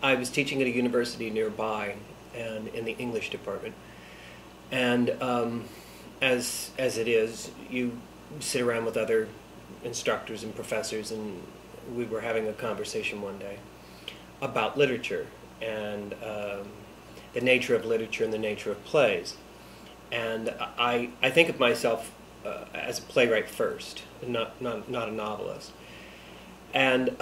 I was teaching at a university nearby, and in the English department. And as it is, you sit around with other instructors and professors, and we were having a conversation one day about literature and the nature of literature and the nature of plays. And I think of myself as a playwright first, not a novelist. And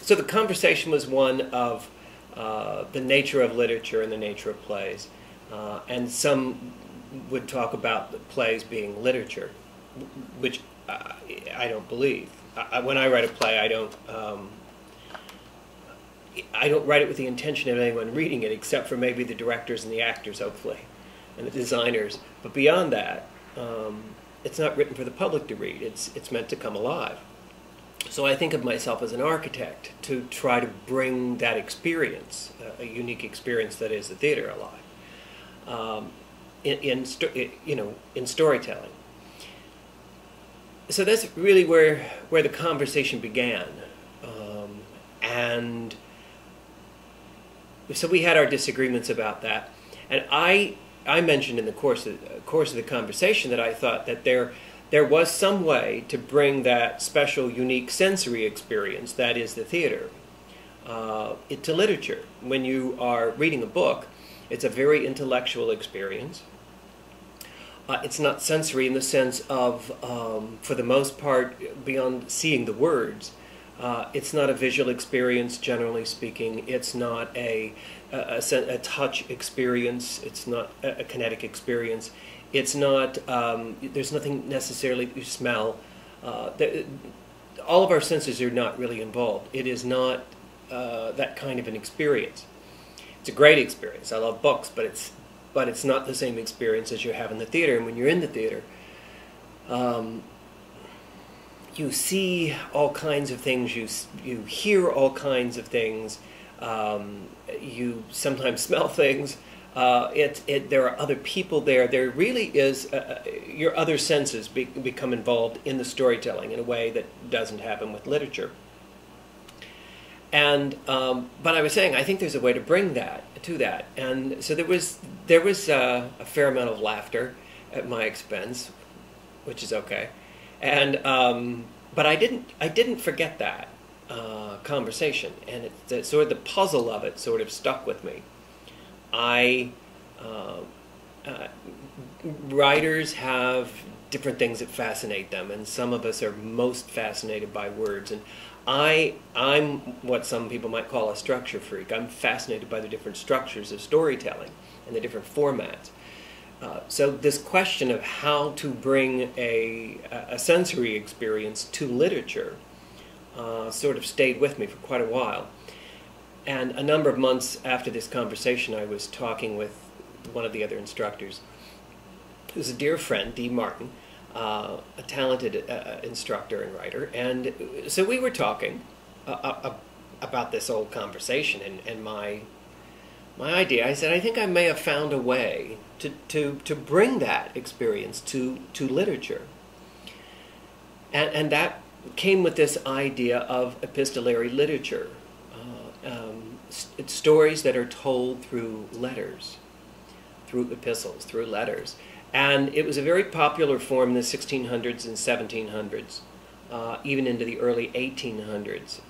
so the conversation was one of the nature of literature and the nature of plays. And some would talk about the plays being literature, which I don't believe. When I write a play, I don't write it with the intention of anyone reading it, except for maybe the directors and the actors, hopefully, and the designers. But beyond that, it's not written for the public to read. It's meant to come alive. So I think of myself as an architect to try to bring that experience, a unique experience that is the theater, alive, in storytelling. So that's really where the conversation began, and so we had our disagreements about that. And I mentioned in the course of the conversation that I thought that there was some way to bring that special, unique sensory experience that is the theater to literature. When you are reading a book, it's a very intellectual experience. It's not sensory in the sense of, for the most part, beyond seeing the words. It's not a visual experience, generally speaking. It's not a touch experience. It's not a kinetic experience. It's not, there's nothing necessarily you smell. All of our senses are not really involved. It is not that kind of an experience. It's a great experience. I love books, but it's not the same experience as you have in the theater. And when you're in the theater, you see all kinds of things. You hear all kinds of things. You sometimes smell things. There are other people there. There really is your other senses become involved in the storytelling in a way that doesn't happen with literature. And but I was saying I think there's a way to bring that to that, and so there was a fair amount of laughter at my expense, which is okay, and but I didn't forget that conversation, and sort of the puzzle of it sort of stuck with me. Writers have different things that fascinate them, and some of us are most fascinated by words. And I'm what some people might call a structure freak. I'm fascinated by the different structures of storytelling and the different formats. So this question of how to bring a sensory experience to literature sort of stayed with me for quite a while. And a number of months after this conversation, I was talking with one of the other instructors, who's a dear friend, Dee Martin, a talented instructor and writer. And so we were talking about this old conversation and my idea. I said, I think I may have found a way to bring that experience to literature. And that came with this idea of epistolary literature. It's stories that are told through letters, through epistles, through letters. And it was a very popular form in the 1600s and 1700s, even into the early 1800s,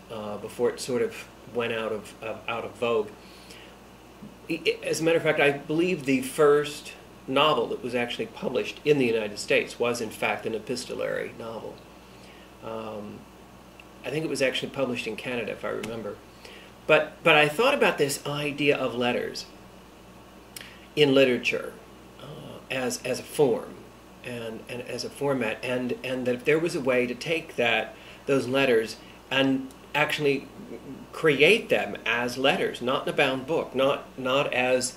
before it sort of went out of vogue. As a matter of fact, I believe the first novel that was actually published in the United States was, in fact, an epistolary novel. I think it was actually published in Canada, if I remember. But I thought about this idea of letters in literature as a form and as a format, and that if there was a way to take those letters and actually create them as letters, not in a bound book, not as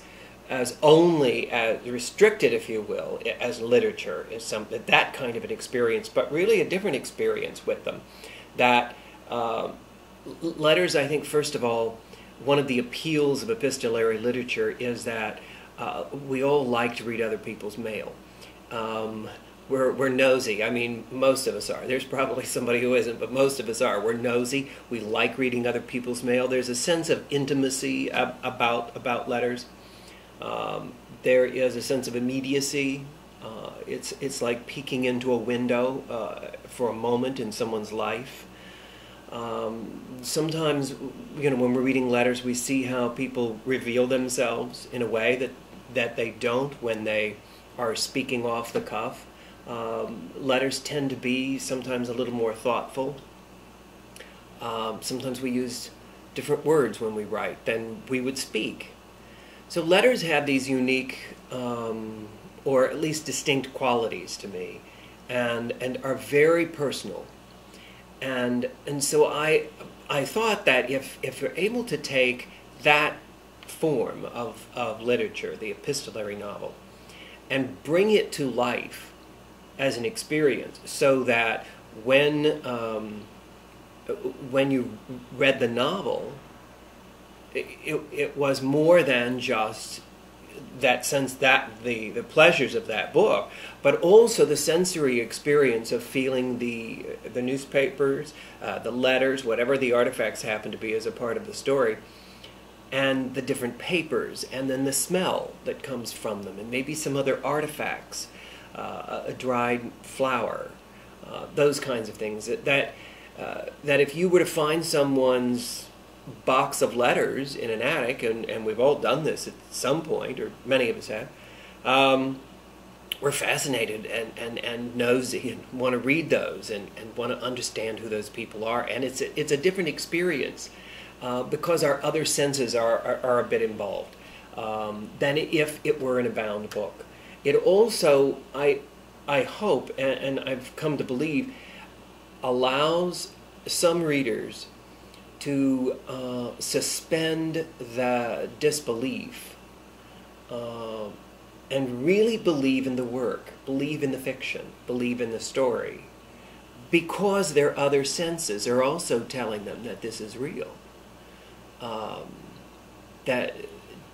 only as restricted, if you will, as literature, as that kind of an experience, but really a different experience with them. That letters, I think, first of all, one of the appeals of epistolary literature is that we all like to read other people's mail. we're nosy. I mean, most of us are. There's probably somebody who isn't, but most of us are. We're nosy. We like reading other people's mail. There's a sense of intimacy about letters. There is a sense of immediacy. It's like peeking into a window for a moment in someone's life. Sometimes, when we're reading letters, we see how people reveal themselves in a way that they don't when they are speaking off the cuff. Letters tend to be sometimes a little more thoughtful. Sometimes we use different words when we write than we would speak. So letters have these unique, or at least distinct qualities to me, and are very personal. And so I thought that if you're able to take that form of literature, the epistolary novel, and bring it to life as an experience, so that when you read the novel, it was more than just that sense, that the pleasures of that book, but also the sensory experience of feeling the newspapers, the letters, whatever the artifacts happen to be as a part of the story, and the different papers, and then the smell that comes from them, and maybe some other artifacts, a dried flower, those kinds of things. That if you were to find someone's box of letters in an attic, and we've all done this at some point, or many of us have, we're fascinated and nosy and want to read those and want to understand who those people are. And it's a different experience because our other senses are a bit involved than if it were in a bound book. It also, I hope, and I've come to believe, allows some readers to suspend the disbelief and really believe in the work, believe in the fiction, believe in the story, because their other senses are also telling them that this is real. That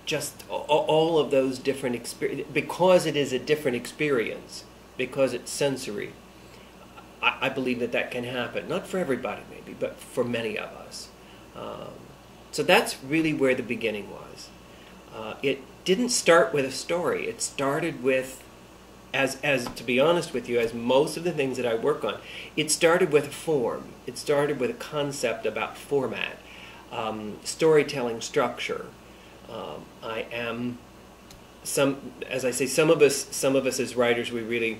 just all of those different experiences, because it is a different experience, because it's sensory, I believe that can happen. Not for everybody maybe, but for many of us. So that's really where the beginning was. It didn't start with a story. It started with, as to be honest with you, as most of the things that I work on, it started with a form. It started with a concept about format, storytelling structure. As I say, some of us as writers, we really,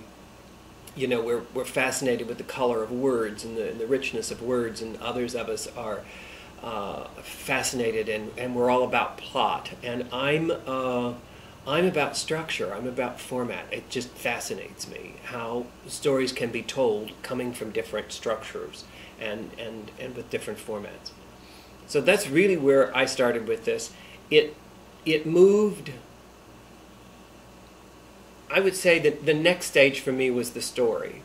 we're fascinated with the color of words and the richness of words, and others of us are fascinated and we're all about plot. And I'm about structure. I'm about format. It just fascinates me how stories can be told coming from different structures and with different formats. So that's really where I started with this. It moved. I would say that the next stage for me was the story.